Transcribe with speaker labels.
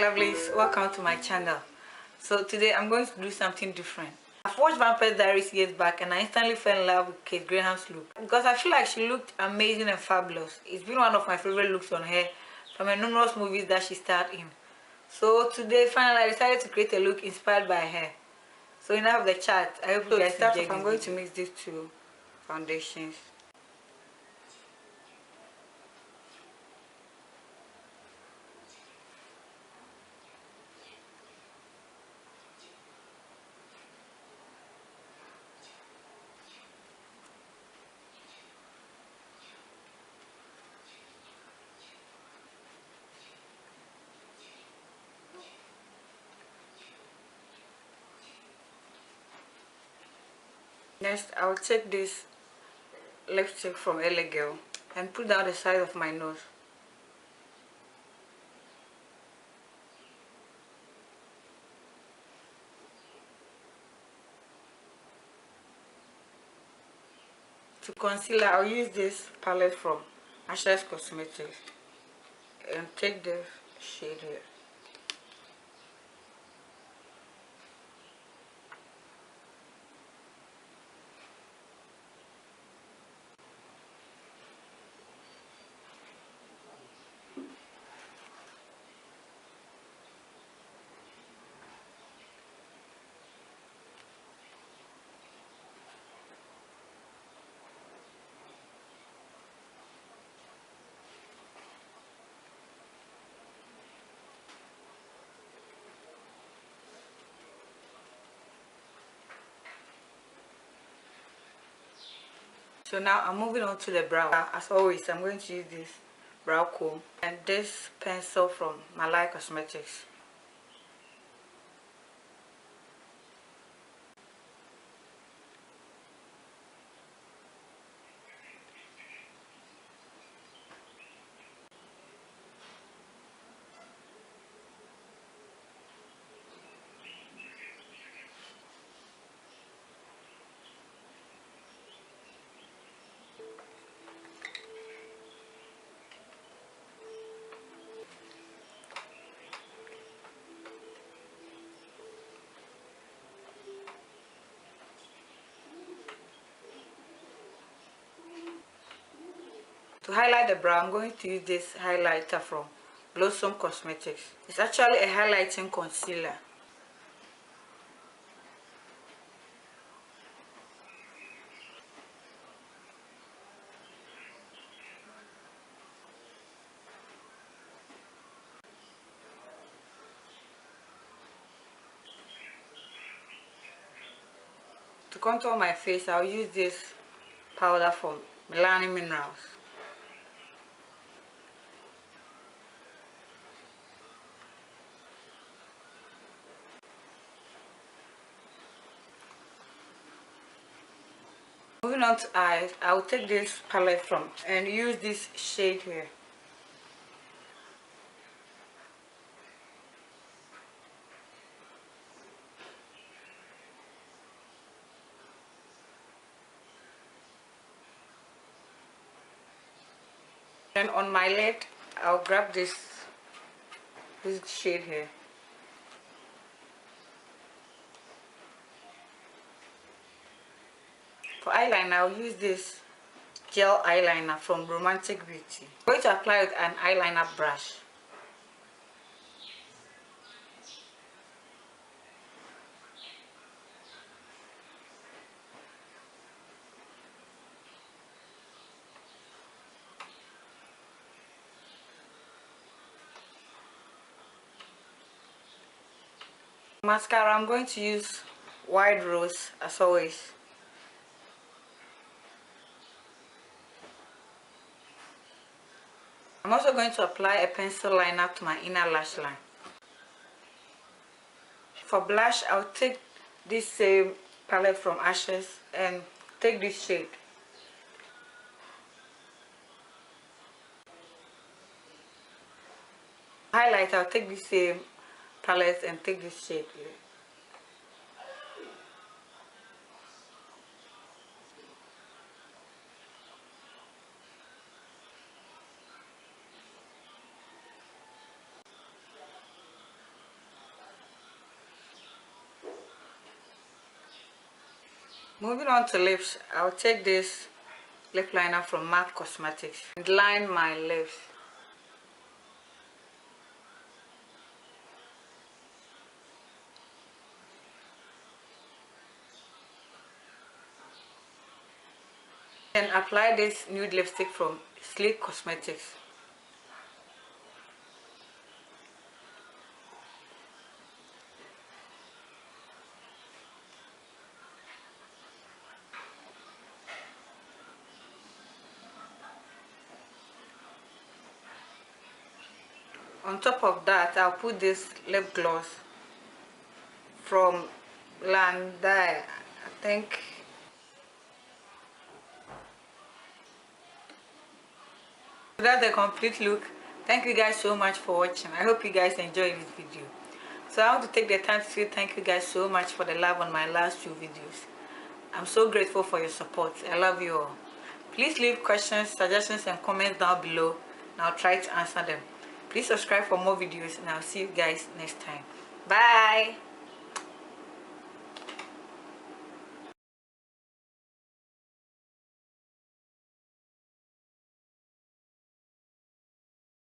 Speaker 1: lovelies, welcome to my channel. So today I'm going to do something different. I've watched Vampire Diaries years back and I instantly fell in love with Kate Graham's look because I feel like she looked amazing and fabulous. It's been one of my favorite looks on her from her numerous movies that she starred in. So today finally I decided to create a look inspired by her. So enough of the chat. I hope you guys enjoy. I'm going to mix these two foundations. Next, I will take this lipstick from LA Girl and put down the side of my nose. To concealer, I'll use this palette from Ushas Cosmetics and take the shade here. So now I'm moving on to the brow. As always, I'm going to use this brow comb and this pencil from Milai Cosmetics. To highlight the brow, I'm going to use this highlighter from Blossom Cosmetics. It's actually a highlighting concealer. To contour my face, I'll use this powder from Milani Minerals. Moving on to eyes, I'll take this palette from and use this shade here. And on my lid, I'll grab this shade here. For eyeliner, I'll use this gel eyeliner from Romantic Beauty. I'm going to apply it with an eyeliner brush. Mascara, I'm going to use Wide Rose as always. I'm also going to apply a pencil liner to my inner lash line. For blush, I'll take this same palette from Ashes and take this shade. Highlight, I'll take this same palette and take this shade here. Moving on to lips, I'll take this lip liner from MAC Cosmetics and line my lips. Then apply this nude lipstick from Sleek Cosmetics. On top of that, I'll put this lip gloss from Landier, I think. So that's the complete look. Thank you guys so much for watching. I hope you guys enjoyed this video. So I want to take the time to say thank you guys so much for the love on my last few videos. I'm so grateful for your support. I love you all. Please leave questions, suggestions and comments down below and I'll try to answer them. Please subscribe for more videos and I'll see you guys next time. Bye!